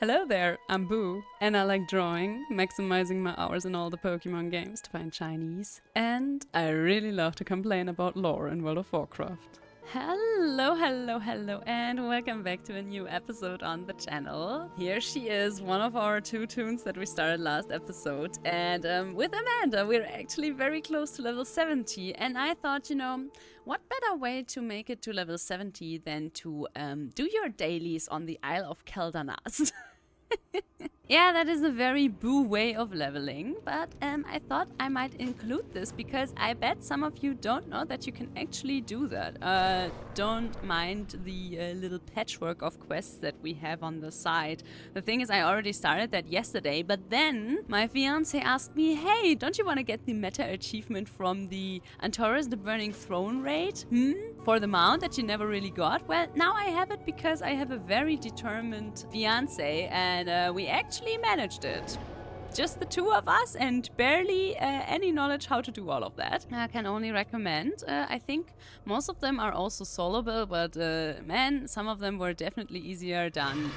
Hello there, I'm Boo, and I like drawing, maximizing my hours in all the Pokemon games to find Chinese. And I really love to complain about lore in World of Warcraft. Hello, and welcome back to a new episode on the channel. Here she is, one of our two tunes that we started last episode. And with Amanda, we're actually very close to level 70. And I thought, what better way to make it to level 70 than to do your dailies on the Isle of Quel'Danas? Yeah, that is a very Boo way of leveling, but I thought I might include this because I bet some of you don't know that you can actually do that. Don't mind the little patchwork of quests that we have on the side. The thing is, I already started that yesterday, but then my fiance asked me, hey, don't you want to get the meta achievement from the Antaurus, the Burning Throne raid? For the mount that you never really got? Well, now I have it because I have a very determined fiance, and we actually managed it. Just the two of us and barely any knowledge how to do all of that. I can only recommend. I think most of them are also soloable, but man, some of them were definitely easier done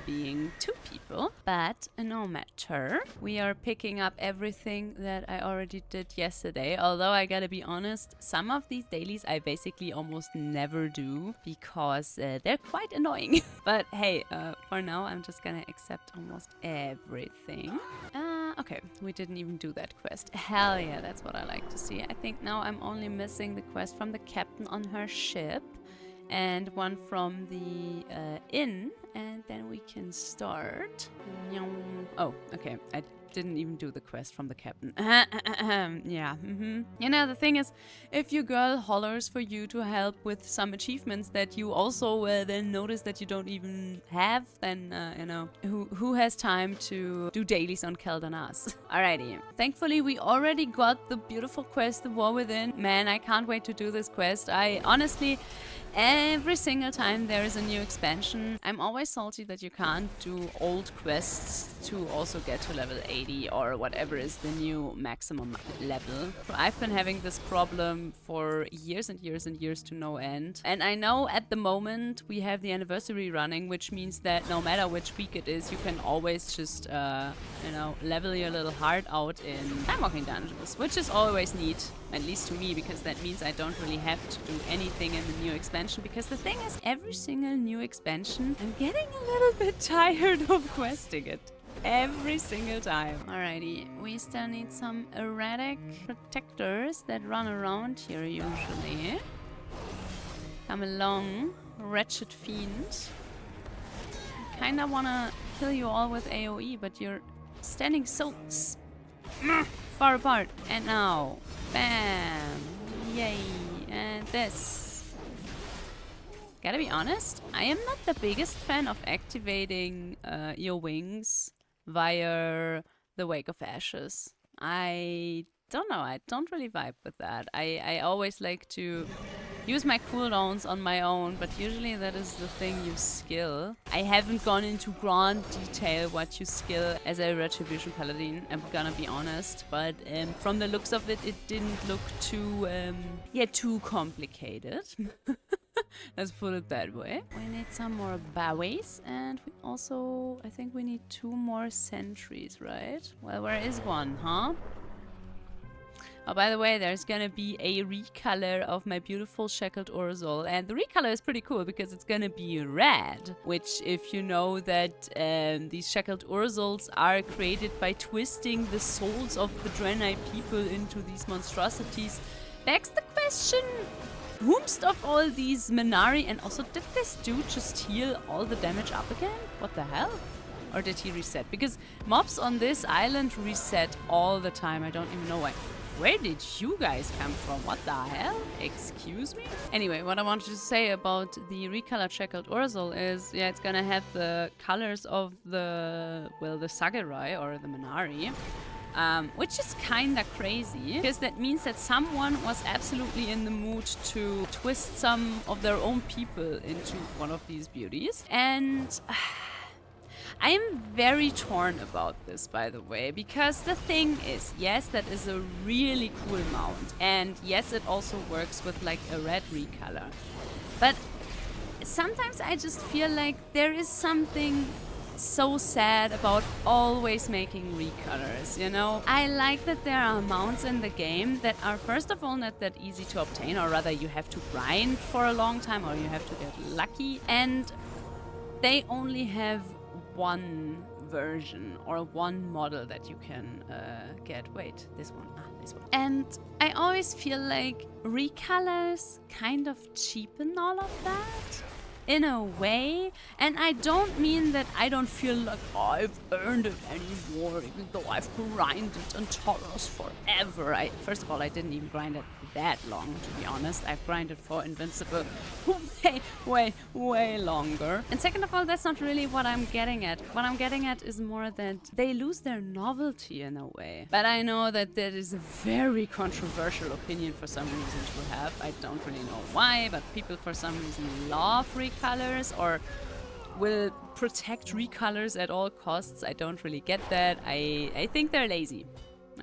being two people. But no matter, we are picking up everything that I already did yesterday. Although I gotta be honest, some of these dailies I basically almost never do because they're quite annoying. But hey, for now I'm just gonna accept almost everything. Okay, we didn't even do that quest. Hell yeah, that's what I like to see. I think now I'm only missing the quest from the captain on her ship and one from the inn, and then we can start. Oh, okay, I didn't even do the quest from the captain. Yeah. You know, the thing is, if your girl hollers for you to help with some achievements that you also then notice that you don't even have, then, who has time to do dailies on Quel'Danas? Alrighty. Thankfully, we already got the beautiful quest, The War Within. Man, I can't wait to do this quest. I honestly... Every single time there is a new expansion, I'm always salty that you can't do old quests to also get to level 80 or whatever is the new maximum level. So I've been having this problem for years and years and years to no end. And I know at the moment we have the anniversary running, which means that no matter which week it is, you can always just, level your little heart out in time-walking dungeons, which is always neat. At least to me, because that means I don't really have to do anything in the new expansion. Because the thing is, every single new expansion, I'm getting a little bit tired of questing it. Every single time. Alrighty, we still need some erratic protectors that run around here usually. Come along, wretched fiend. I kinda wanna kill you all with AoE, but you're standing so far apart. And now, bam, yay, and this. Gotta be honest, I am not the biggest fan of activating your wings via the Wake of Ashes. I don't know, I don't really vibe with that. I always like to use my cooldowns on my own, but usually that is the thing you skill. I haven't gone into grand detail what you skill as a Retribution Paladin, I'm gonna be honest, but from the looks of it, it didn't look too complicated. Let's put it that way. We need some more bowies, and we also, I think we need 2 more sentries, right? Well, where is one, huh? Oh, by the way, there's gonna be a recolor of my beautiful Shackled Urzul, and the recolor is pretty cool because it's gonna be red, which, if you know that these Shackled Urzuls are created by twisting the souls of the Draenei people into these monstrosities, begs the question, whomst of all these Minari, and also did this dude just heal all the damage up again? What the hell? Or did he reset? Because mobs on this island reset all the time, I don't even know why. Where did you guys come from? What the hell? Excuse me? Anyway, what I wanted to say about the recolored Shackled Urzul is, yeah, it's gonna have the colors of the Sagurai or the Minari. Which is kinda crazy, because that means that someone was absolutely in the mood to twist some of their own people into one of these beauties. And I am very torn about this, by the way, because the thing is, yes, that is a really cool mount, and yes, it also works with like a red recolor, but sometimes I just feel like there is something so sad about always making recolors, you know? I like that there are mounts in the game that are first of all not that easy to obtain, or rather you have to grind for a long time or you have to get lucky, and they only have one version or one model that you can get. Wait, this one. This one. And I always feel like recolors kind of cheapen all of that in a way, and I don't mean that I don't feel like I've earned it anymore, even though I've grinded on Tauros forever. First of all, I didn't even grind it that long, to be honest. I've grinded for Invincible way longer. And second of all, that's not really what I'm getting at. What I'm getting at is more that they lose their novelty in a way. But I know that is a very controversial opinion for some reason to have. I don't really know why, but people for some reason love recolors or will protect recolors at all costs. I don't really get that. I think they're lazy.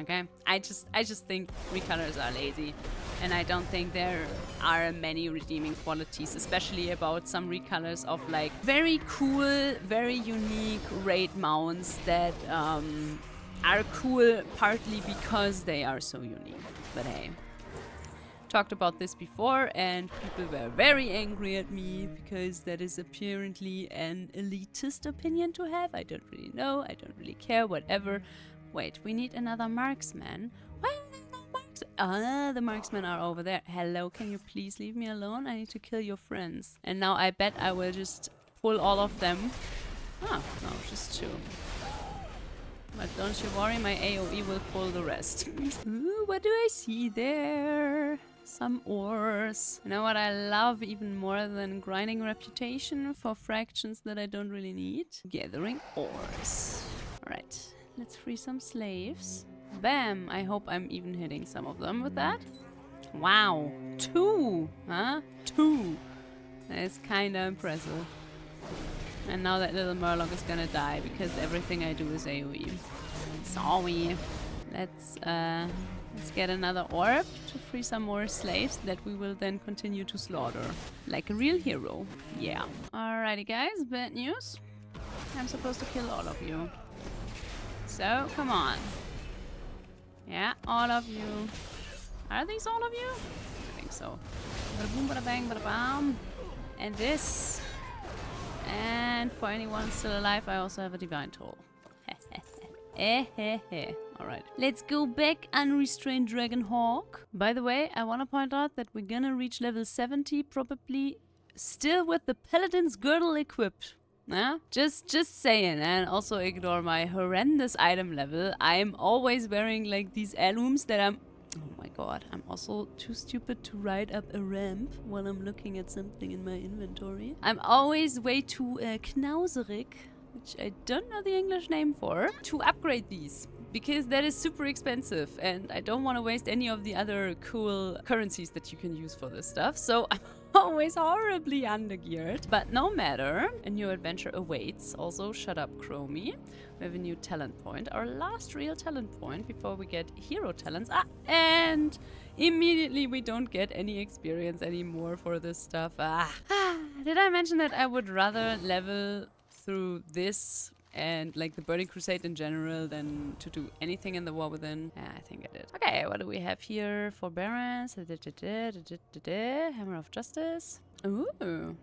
Okay, I just think recolors are lazy, and I don't think there are many redeeming qualities, especially about some recolors of like very cool, very unique raid mounts that are cool partly because they are so unique. But hey, talked about this before and people were very angry at me because that is apparently an elitist opinion to have. I don't really know, I don't really care, whatever. Wait, we need another marksman. Where are the marksmen? Ah, the marksmen are over there. Hello, can you please leave me alone? I need to kill your friends. And now I bet I will just pull all of them. Ah, no, just 2. But don't you worry, my AoE will pull the rest. Ooh, what do I see there? Some ores. You know what I love even more than grinding reputation for fractions that I don't really need? Gathering ores. Alright. Let's free some slaves. Bam! I hope I'm even hitting some of them with that. Wow! 2! Huh? 2! That is kinda impressive. And now that little Murloc is gonna die because everything I do is AoE. Sorry. Let's get another orb to free some more slaves that we will then continue to slaughter. Like a real hero. Yeah. Alrighty guys, bad news. I'm supposed to kill all of you. So, come on. Yeah, all of you. Are these all of you? I think so. Bada boom, bada bang, bada bam. And this. And for anyone still alive, I also have a divine toll. Alright. Let's go back, unrestrained Dragon Hawk. By the way, I want to point out that we're gonna reach level 70, probably still with the Paladin's Girdle equipped. Yeah? Just saying, and also ignore my horrendous item level. I'm always wearing like these heirlooms that I'm... Oh my god, I'm also too stupid to ride up a ramp while I'm looking at something in my inventory. I'm always way too knauserig, which I don't know the English name for, to upgrade these. Because that is super expensive and I don't want to waste any of the other cool currencies that you can use for this stuff. So I'm always horribly undergeared. But no matter, a new adventure awaits. Also, shut up, Chromie. We have a new talent point. Our last real talent point before we get hero talents. Ah, and immediately we don't get any experience anymore for this stuff. Did I mention that I would rather level through this and like the Burning Crusade in general than to do anything in the War Within? Yeah, I think I did. Okay, what do we have here? Forbearance. Hammer of Justice. Ooh, okay.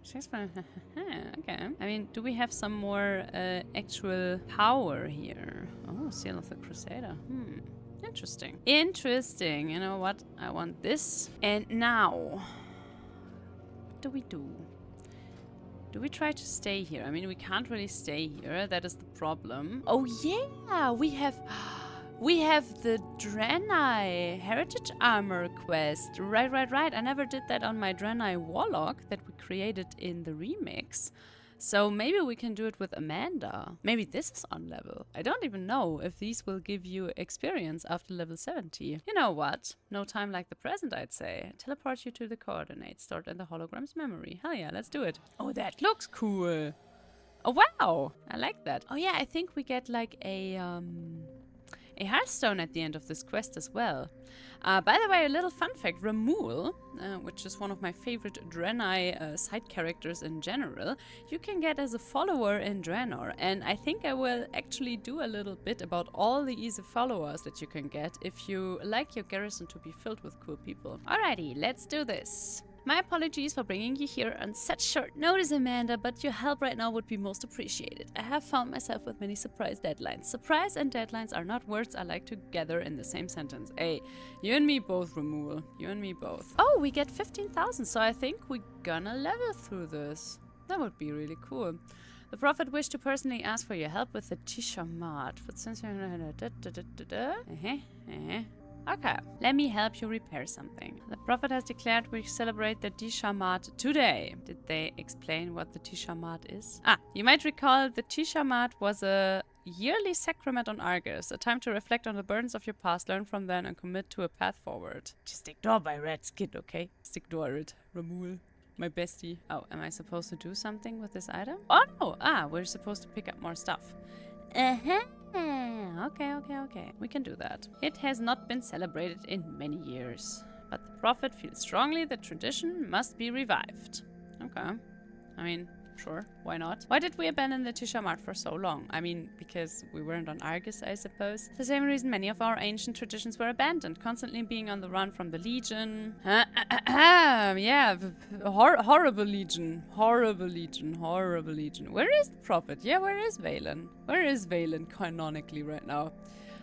I mean, do we have some more actual power here? Oh, Seal of the Crusader. Interesting. Interesting. You know what? I want this. And now, what do we do? Do we try to stay here? I mean, we can't really stay here. That is the problem. Oh yeah, we have the Draenei Heritage armor quest. Right. I never did that on my Draenei Warlock that we created in the remix. So maybe we can do it with Amanda. Maybe this is on level. I don't even know if these will give you experience after level 70. You know what? No time like the present, I'd say. Teleport you to the coordinates stored in the hologram's memory. Hell yeah, let's do it. Oh, that looks cool. Oh, wow. I like that. Oh yeah, I think we get like a a hearthstone at the end of this quest as well. By the way, a little fun fact, Ramul, which is one of my favorite Draenei side characters in general, you can get as a follower in Draenor, and I think I will actually do a little bit about all the easy followers that you can get if you like your garrison to be filled with cool people. Alrighty, let's do this. My apologies for bringing you here on such short notice, Amanda, but your help right now would be most appreciated. I have found myself with many surprise deadlines. Surprise and deadlines are not words I like to gather in the same sentence. Hey, you and me both, Ramul. You and me both. Oh, we get 15,000, so I think we're gonna level through this. That would be really cool. The Prophet wished to personally ask for your help with the Tishamat. But since okay, let me help you repair something. The Prophet has declared we celebrate the Tishamat today. Did they explain what the Tishamat is? You might recall the Tishamat was a yearly sacrament on Argus, a time to reflect on the burdens of your past, learn from them, and commit to a path forward. Just ignore my red skin, okay? Just ignore it, Ramul. My bestie. Oh, am I supposed to do something with this item? Oh no! We're supposed to pick up more stuff. Okay. We can do that. It has not been celebrated in many years, but the Prophet feels strongly the tradition must be revived. Okay. I mean, sure, why not? Why did we abandon the Tishamat for so long? I mean, because we weren't on Argus, I suppose. The same reason many of our ancient traditions were abandoned, constantly being on the run from the Legion. Yeah, horrible Legion. Horrible Legion. Where is the Prophet? Yeah, where is Valen? Where is Valen canonically right now?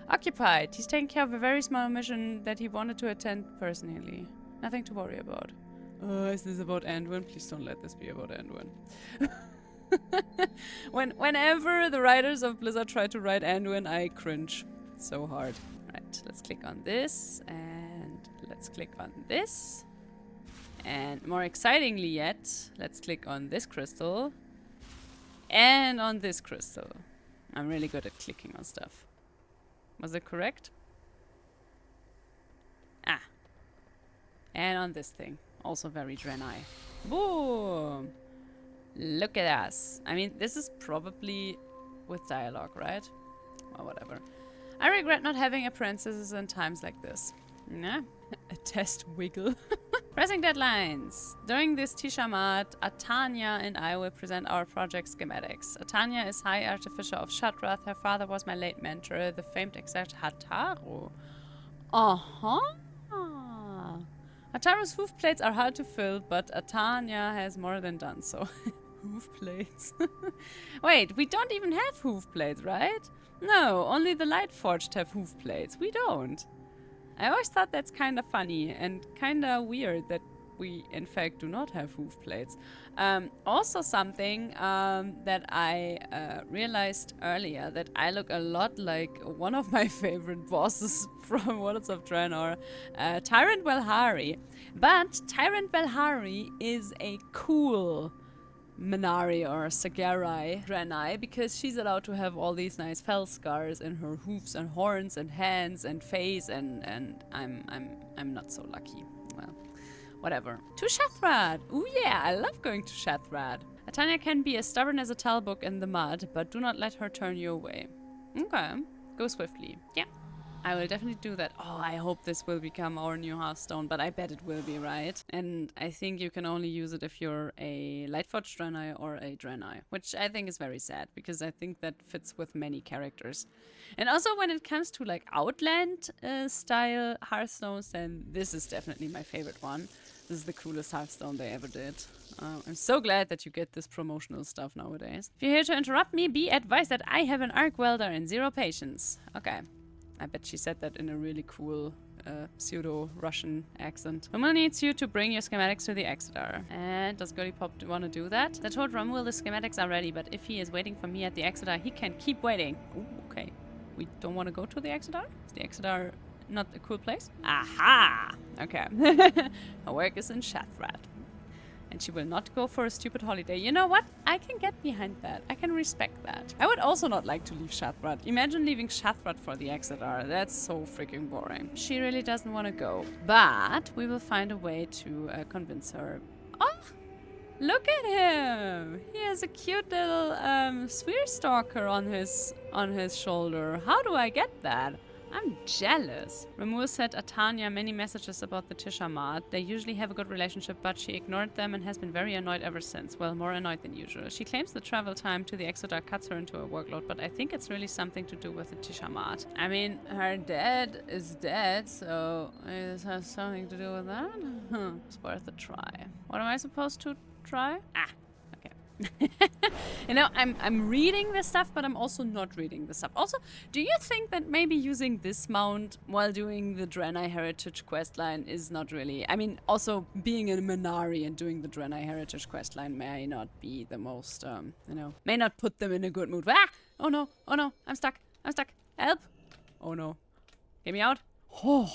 Occupied. He's taking care of a very small mission that he wanted to attend personally. Nothing to worry about. Is this about Anduin? Please don't let this be about Anduin. Whenever the writers of Blizzard try to write Anduin, I cringe so hard. Right, let's click on this, and let's click on this. And more excitingly yet, let's click on this crystal. And on this crystal. I'm really good at clicking on stuff. Was it correct? And on this thing. Also very Draenei. Boom! Look at us. I mean, this is probably with dialogue, right? Well, whatever. I regret not having apprentices in times like this. Nah. A test wiggle. Pressing deadlines. During this Tishamat, Atanya and I will present our project schematics. Atanya is High Artificer of Shatrath. Her father was my late mentor, the famed exact Hataru. Ataru's hoof plates are hard to fill, but Atanya has more than done so. Hoof plates. Wait, we don't even have hoof plates, right? No, only the Lightforged have hoof plates. We don't. I always thought that's kind of funny and kind of weird that we, in fact, do not have hoof plates. Also something that I realized earlier, that I look a lot like one of my favorite bosses from Worlds of Draenor, Tyrant Velhari. But Tyrant Velhari is a cool Minari or Sagarai Draenei, because she's allowed to have all these nice fell scars in her hoofs and horns and hands and face, and I'm not so lucky. Well, whatever. To Shathrad! Ooh yeah, I love going to Shathrad. Atanya can be as stubborn as a talbook in the mud, but do not let her turn you away. Okay. Go swiftly. Yeah. I will definitely do that. Oh, I hope this will become our new Hearthstone, but I bet it will be, right? And I think you can only use it if you're a Lightforged Draenei or a Draenei, which I think is very sad, because I think that fits with many characters. And also when it comes to like Outland style Hearthstones, then this is definitely my favorite one. This is the coolest Hearthstone they ever did. I'm so glad that you get this promotional stuff nowadays. If you're here to interrupt me, be advised that I have an arc welder and 0 patience. Okay. I bet she said that in a really cool pseudo-Russian accent. Ramul needs you to bring your schematics to the Exeter. And does Gollipop want to do that? I told Ramul the schematics are ready, but if he is waiting for me at the Exeter, he can keep waiting. Ooh, okay. We don't want to go to the Exeter? Is the Exeter not a cool place? Aha! Okay. Her work is in Shathrad. And she will not go for a stupid holiday. You know what? I can get behind that. I can respect that. I would also not like to leave Shathrad. Imagine leaving Shathrad for the Exeter. That's so freaking boring. She really doesn't want to go. But we will find a way to convince her. Oh! Look at him! He has a cute little sphere stalker on his shoulder. How do I get that? I'm jealous. Ramul sent Atanya many messages about the Tishamat. They usually have a good relationship, but she ignored them and has been very annoyed ever since. Well, more annoyed than usual. She claims the travel time to the Exodar cuts her into a workload, but I think it's really something to do with the Tishamat. I mean, her dad is dead, so maybe this has something to do with that? It's worth a try. What am I supposed to try? Ah, okay. You know, I'm reading this stuff, but I'm also not reading this stuff. Also, do you think that maybe using this mount while doing the Draenei Heritage questline is not really... I mean, also being a Minari and doing the Draenei Heritage questline may not be the most, you know, may not put them in a good mood. Ah! Oh no, I'm stuck. Help! Oh no. Get me out. Oh,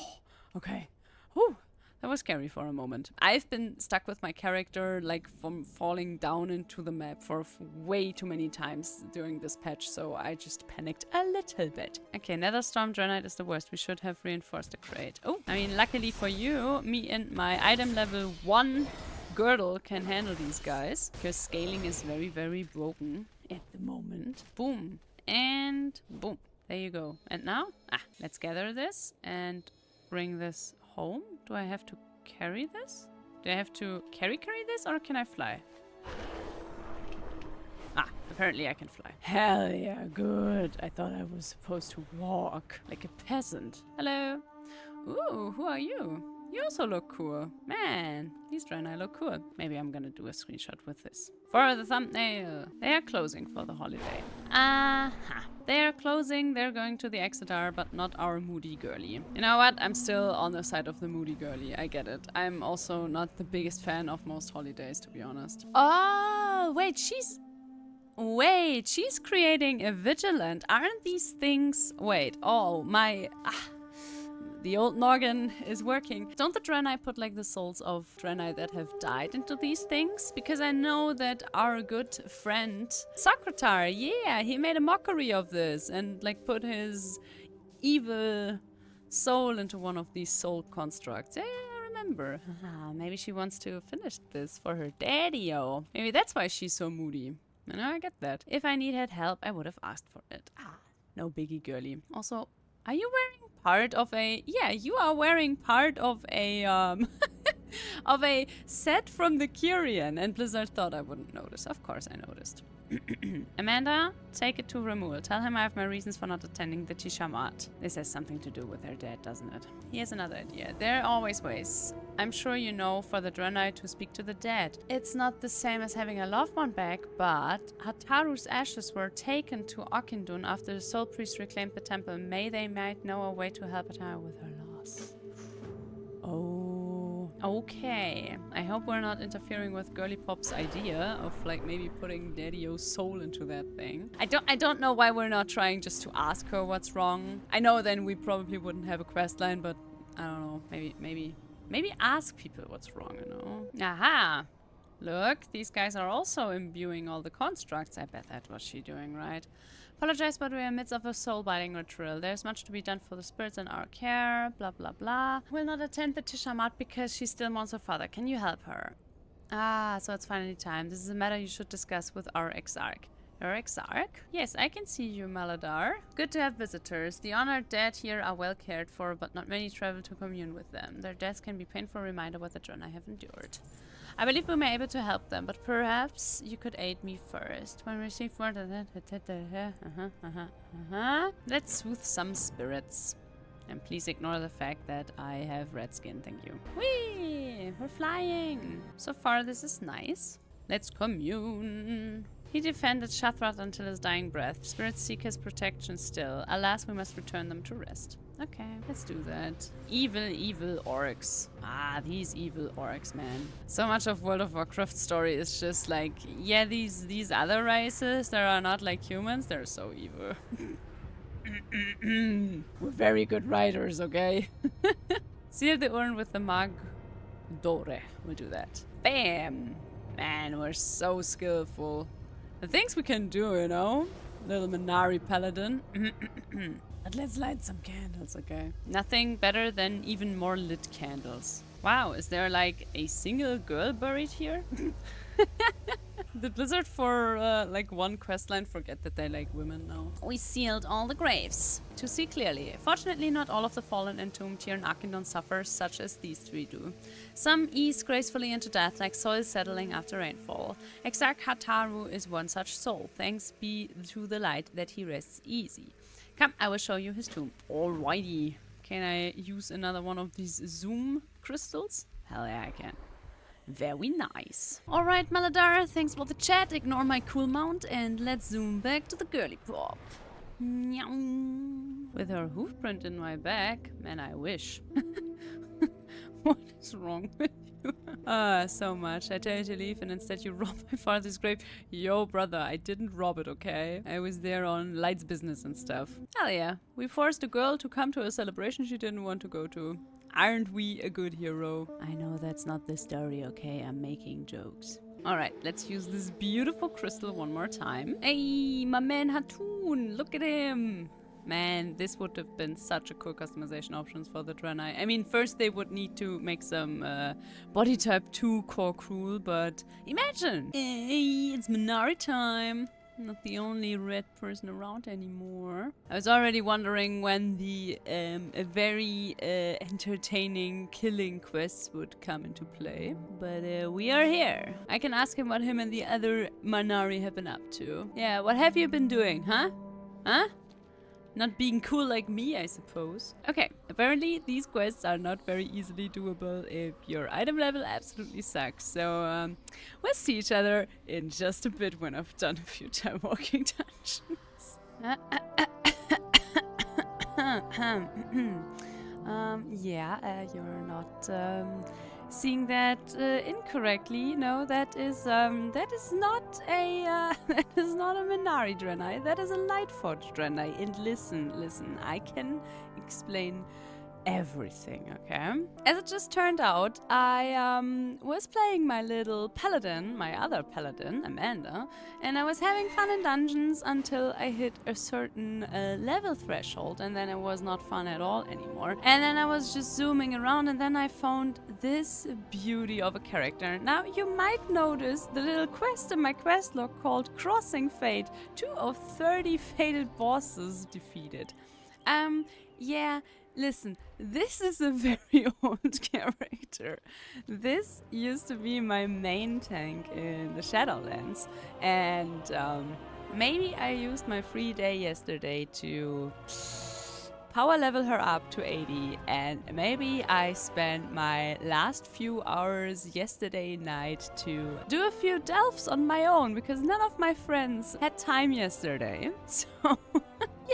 okay. Whew. That was scary for a moment. I've been stuck with my character, like, from falling down into the map for way too many times during this patch, so I just panicked a little bit. Okay, Netherstorm Draenei is the worst. We should have reinforced the crate. Oh, I mean, luckily for you, me and my item level 1 girdle can handle these guys, because scaling is very, very broken at the moment. Boom. And boom. There you go. And now, let's gather this and bring this home. Do I have to carry this? Do I have to carry this, or can I fly? Apparently I can fly. Hell yeah, good. I thought I was supposed to walk like a peasant. Hello. Ooh, who are you? You also look cool. Man, these Draenei look cool. Maybe I'm gonna do a screenshot with this. For the thumbnail. They are closing for the holiday. They are closing, they're going to the Exodar, but not our moody girly. You know what? I'm still on the side of the moody girly. I get it. I'm also not the biggest fan of most holidays, to be honest. Oh, wait, she's creating a vigilant. Aren't these things... Wait, oh, my... The old noggin is working. Don't the Draenei put like the souls of Draenei that have died into these things? Because I know that our good friend Socratar, yeah, he made a mockery of this and like put his evil soul into one of these soul constructs. Yeah, I remember. Maybe she wants to finish this for her daddy-o. Maybe that's why she's so moody. You know, I get that. If I needed help, I would have asked for it. No biggie, girly. Also, are you wearing part of a... Yeah, you are wearing part of a, of a set from the Kyrian. And Blizzard thought I wouldn't notice. Of course I noticed. Amanda, take it to Ramul. Tell him I have my reasons for not attending the Tishamat. This has something to do with her dad, doesn't it? Here's another idea. There are always ways. I'm sure you know for the Draenei to speak to the dead. It's not the same as having a loved one back, but Hataru's ashes were taken to Okindun after the Soul Priest reclaimed the temple. They might know a way to help Hataru with her loss. Oh, okay. I hope we're not interfering with Girly Pop's idea of like maybe putting Daddy-O's soul into that thing. I don't know why we're not trying just to ask her what's wrong. I know then we probably wouldn't have a quest line, but I don't know. Maybe ask people what's wrong, you know? Aha! Look, these guys are also imbuing all the constructs. I bet that was she doing, right? Apologize, but we're in the midst of a soul-binding ritual. There's much to be done for the spirits in our care, blah blah blah. Will not attend the Tishamat because she still mourns her father. Can you help her? So it's finally time. This is a matter you should discuss with our Exarch. Your Exarch? Yes, I can see you, Maladar. Good to have visitors. The honored dead here are well cared for, but not many travel to commune with them. Their deaths can be a painful reminder what the Draenei have endured. I believe we may be able to help them, but perhaps you could aid me first. When we receive word... Let's soothe some spirits. And please ignore the fact that I have red skin, thank you. Whee! We're flying! So far this is nice. Let's commune. He defended Shathrat until his dying breath. Spirits seek his protection still. Alas, we must return them to rest. Okay, let's do that. Evil orcs. These evil orcs, man. So much of World of Warcraft story is just like, yeah, these other races that are not like humans, they're so evil. We're very good writers, okay? Seal the urn with the Mag Dore. We'll do that. Bam! Man, we're so skillful. The things we can do, you know? Little Minari Paladin. But let's light some candles, okay? Nothing better than even more lit candles. Wow, is there like a single girl buried here? Did Blizzard for like one questline forget that they like women now? We sealed all the graves to see clearly. Fortunately, not all of the fallen entombed here in Arkindon suffer such as these three do. Some ease gracefully into death like soil settling after rainfall. Exarch Hataru is one such soul. Thanks be to the light that he rests easy. Come, I will show you his tomb. Alrighty. Can I use another one of these zoom crystals? Hell yeah, I can. Very nice. Alright, Maladara, thanks for the chat. Ignore my cool mount and let's zoom back to the girly pop. Meow. With her hoof print in my back, man, I wish. What is wrong with you? So much. I tell you to leave and instead you rob my father's grave. Yo, brother, I didn't rob it, okay? I was there on Light's business and stuff. Hell yeah. We forced a girl to come to a celebration she didn't want to go to. Aren't we a good hero? I know that's not the story, okay? I'm making jokes. Alright, let's use this beautiful crystal one more time. Hey, my man Hatun, look at him! Man, this would have been such a cool customization options for the Draenei. I mean, first they would need to make some body type 2 core cool, but imagine! Hey, it's Minari time! Not the only red person around anymore. I was already wondering when the very entertaining killing quests would come into play. But we are here. I can ask him what him and the other Manari have been up to. Yeah, what have you been doing, huh? Huh? Not being cool like me, I suppose. Okay, apparently these quests are not very easily doable if your item level absolutely sucks. So we'll see each other in just a bit when I've done a few time walking dungeons. Yeah, you're not seeing that incorrectly. No, that is not a that is not a Minari Draenei. That is a Lightforged Draenei. And listen, I can explain everything, okay? As it just turned out, I was playing my little paladin, my other paladin, Amanda, and I was having fun in dungeons until I hit a certain level threshold, and then it was not fun at all anymore. And then I was just zooming around, and then I found this beauty of a character. Now, you might notice the little quest in my quest log called Crossing Fate. 2 of 30 fated bosses defeated. Yeah, listen, this is a very old character. This used to be my main tank in the Shadowlands, and maybe I used my free day yesterday to power level her up to 80, and maybe I spent my last few hours yesterday night to do a few delves on my own, because none of my friends had time yesterday, so...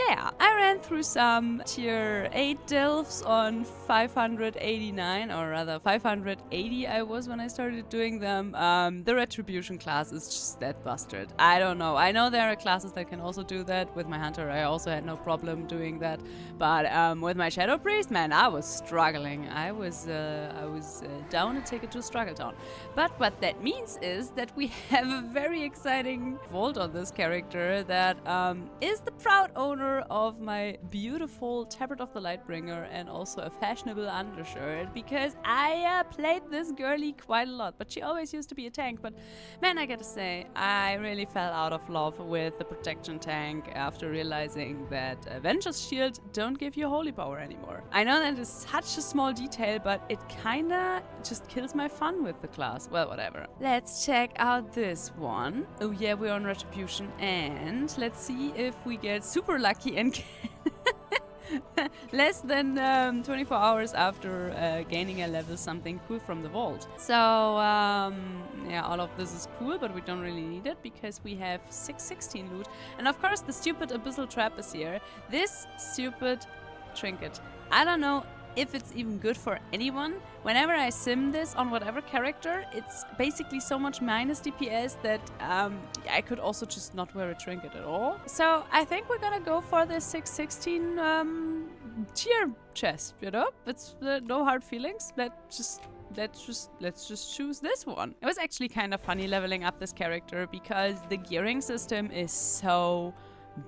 Yeah, I ran through some tier 8 delves on 589, or rather 580 I was when I started doing them. The Retribution class is just that busted. I don't know. I know there are classes that can also do that. With my Hunter, I also had no problem doing that. But with my Shadow Priest, man, I was struggling. I was down a ticket to Struggle Town. But what that means is that we have a very exciting vault on this character that is the proud owner of my beautiful Tabard of the Lightbringer and also a fashionable undershirt, because I played this girly quite a lot, but she always used to be a tank. But man, I gotta say, I really fell out of love with the protection tank after realizing that Vengeance Shield don't give you holy power anymore. I know that is such a small detail, but it kinda just kills my fun with the class. Well, whatever. Let's check out this one. Oh yeah, we're on Retribution, and let's see if we get super lucky and less than 24 hours after gaining a level something cool from the vault. So yeah, all of this is cool, but we don't really need it because we have 616 loot. And of course the stupid Abyssal Trap is here. This stupid trinket. I don't know if it's even good for anyone. Whenever I sim this on whatever character, it's basically so much minus DPS that I could also just not wear a trinket at all. So I think we're gonna go for the 616 tier chest, you know? It's no hard feelings. Let's just choose this one. It was actually kind of funny leveling up this character because the gearing system is so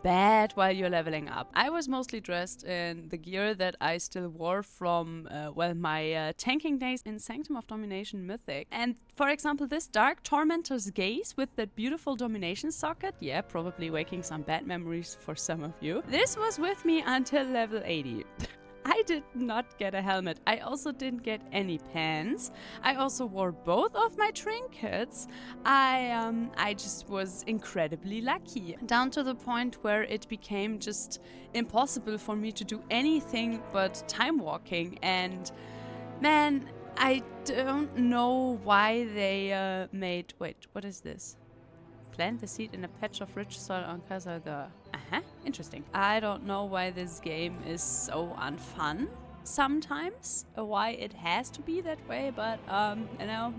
bad while you're leveling up. I was mostly dressed in the gear that I still wore from, my tanking days in Sanctum of Domination Mythic. And for example, this Dark Tormentor's Gaze with that beautiful domination socket, yeah, probably waking some bad memories for some of you. This was with me until level 80. I did not get a helmet. I also didn't get any pants. I also wore both of my trinkets. I just was incredibly lucky. Down to the point where it became just impossible for me to do anything but time walking. And man, I don't know why they made... Wait, what is this? Plant the seed in a patch of rich soil on Kazaga. Interesting. I don't know why this game is so unfun sometimes, why it has to be that way, but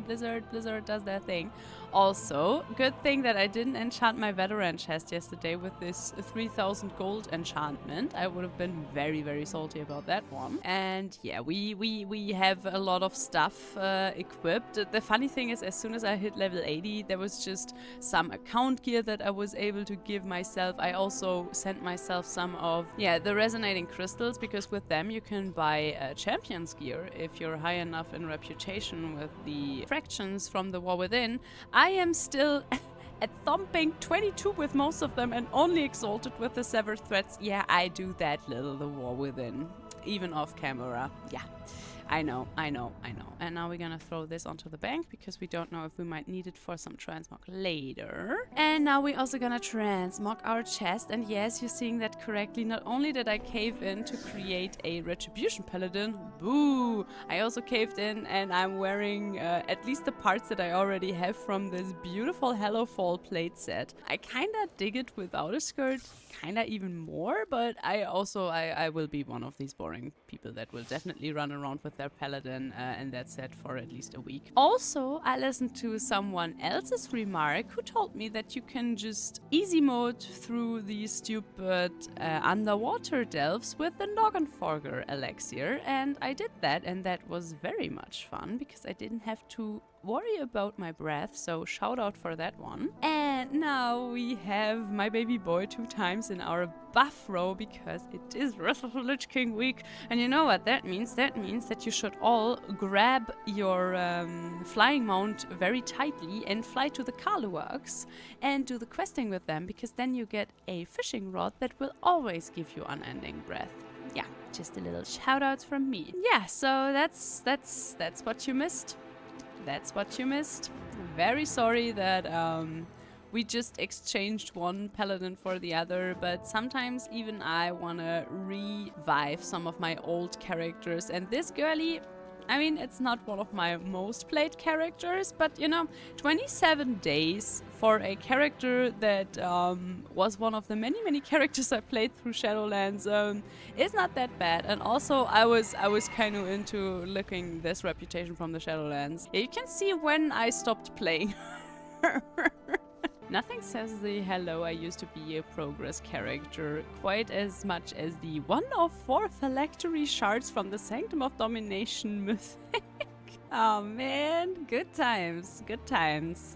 Blizzard does their thing. Also, good thing that I didn't enchant my veteran chest yesterday with this 3000 gold enchantment. I would have been very, very salty about that one. And yeah, we have a lot of stuff equipped. The funny thing is, as soon as I hit level 80, there was just some account gear that I was able to give myself. I also sent myself some of the resonating crystals, because with them you can buy champion's gear if you're high enough in reputation with the fractions from the War Within. I am still at thumping 22 with most of them and only exalted with the severed threads. Yeah, I do that little the War Within, even off camera. Yeah, I know. And now we're gonna throw this onto the bank because we don't know if we might need it for some transmog later. And now we're also gonna transmog our chest. And yes, you're seeing that correctly. Not only did I cave in to create a Retribution Paladin, boo! I also caved in and I'm wearing at least the parts that I already have from this beautiful Hello Fall plate set. I kinda dig it without a skirt, kinda even more, but I will be one of these boring people that will definitely run around with their paladin and that set for at least a week. Also, I listened to someone else's remark who told me that you can just easy mode through these stupid underwater delves with the Noggenforger elixir, and I did that, and that was very much fun because I didn't have to worry about my breath, so shout out for that one. And now we have my baby boy 2 times in our buff row because it is Wrath of the Lich King week, and you know what that means? That means that you should all grab your flying mount very tightly and fly to the Kaluaks and do the questing with them, because then you get a fishing rod that will always give you unending breath. Yeah, just a little shout out from me. Yeah, so that's what you missed. That's what you missed. Very sorry that we just exchanged one paladin for the other, but sometimes even I want to revive some of my old characters. And this girlie, I mean, it's not one of my most played characters, but 27 days for a character that was one of the many characters I played through Shadowlands is not that bad. And also, I was kind of into looking this reputation from the Shadowlands. You can see when I stopped playing. Nothing says the hello I used to be a progress character quite as much as the 1 of 4 phylactery shards from the Sanctum of Domination Mythic. Oh man, good times, good times.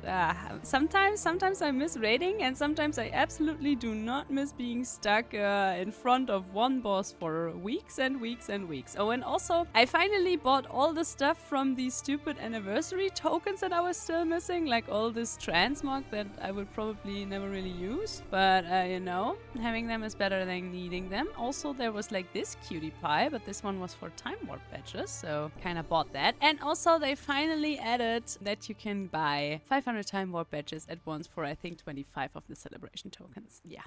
Sometimes I miss raiding, and sometimes I absolutely do not miss being stuck in front of one boss for weeks and weeks and weeks. Oh, and also, I finally bought all the stuff from these stupid anniversary tokens that I was still missing, like all this transmog that I would probably never really use. But, having them is better than needing them. Also, there was like this cutie pie, but this one was for time warp badges, so kind of bought that. And also, they finally added that you can buy 500 time warp badges at once for, I think, 25 of the celebration tokens. Yeah.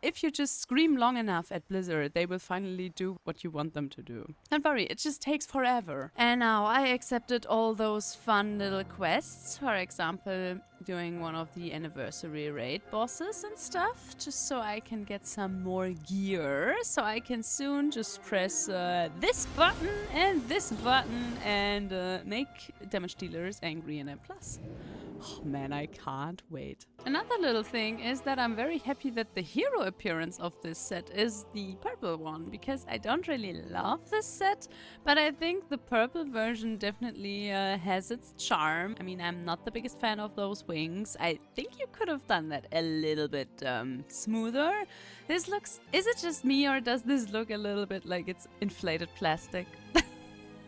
If you just scream long enough at Blizzard, they will finally do what you want them to do. Don't worry, it just takes forever. And now I accepted all those fun little quests. For example, doing one of the anniversary raid bosses and stuff, just so I can get some more gear, so I can soon just press this button and make damage dealers angry and M+. Oh man, I can't wait. Another little thing is that I'm very happy that the hero appearance of this set is the purple one, because I don't really love this set, but I think the purple version definitely has its charm. I mean, I'm not the biggest fan of those wings. I think you could have done that a little bit smoother. This looks... Is it just me, or does this look a little bit like it's inflated plastic?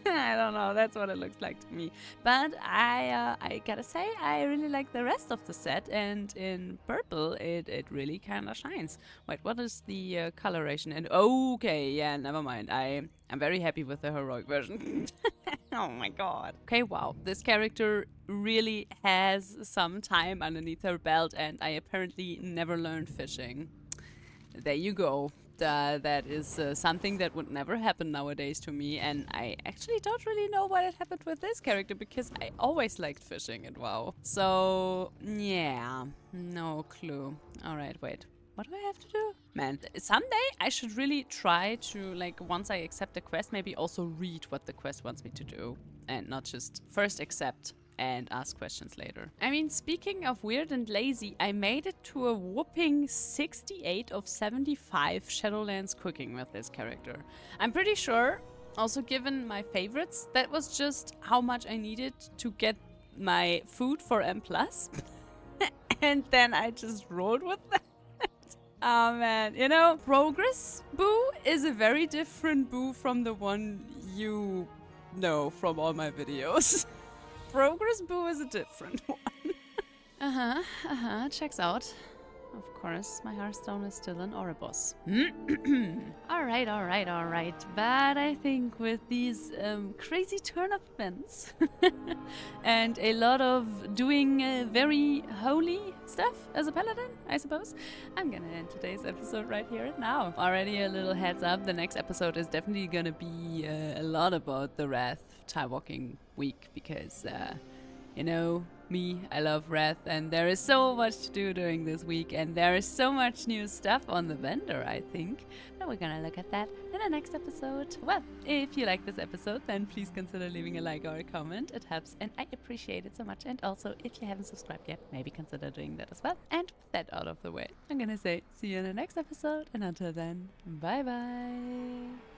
I don't know, that's what it looks like to me. But I gotta say, I really like the rest of the set, and in purple, it really kind of shines. Wait, what is the coloration? And okay, yeah, never mind. I'm very happy with the heroic version. Oh my god. Okay, wow. This character really has some time underneath her belt, and I apparently never learned fishing. There you go. That is something that would never happen nowadays to me, and I actually don't really know what had happened with this character, because I always liked fishing in WoW. So, yeah, no clue. Alright, wait. What do I have to do? Man, someday I should really try to, like, once I accept a quest, maybe also read what the quest wants me to do, and not just first accept and ask questions later. I mean, speaking of weird and lazy, I made it to a whopping 68 of 75 Shadowlands cooking with this character. I'm pretty sure, also given my favorites, that was just how much I needed to get my food for M+. And then I just rolled with that. Oh man, you know, Progress Boo is a very different Boo from the one you know from all my videos. Progress Boo is a different one. Checks out. Of course, my Hearthstone is still an Ouroboros. Alright. But I think with these crazy turn of events and a lot of doing very holy stuff as a paladin, I suppose, I'm gonna end today's episode right here and now. Already a little heads up, the next episode is definitely gonna be a lot about the Wrath tie-walking week, because you know me, I love Wrath, and there is so much to do during this week, and there is so much new stuff on the vendor, I think. But we're gonna look at that in the next episode. Well, if you like this episode, then please consider leaving a like or a comment. It helps, and I appreciate it so much. And also, if you haven't subscribed yet, maybe consider doing that as well. And with that out of the way, I'm gonna say see you in the next episode, and until then, bye bye.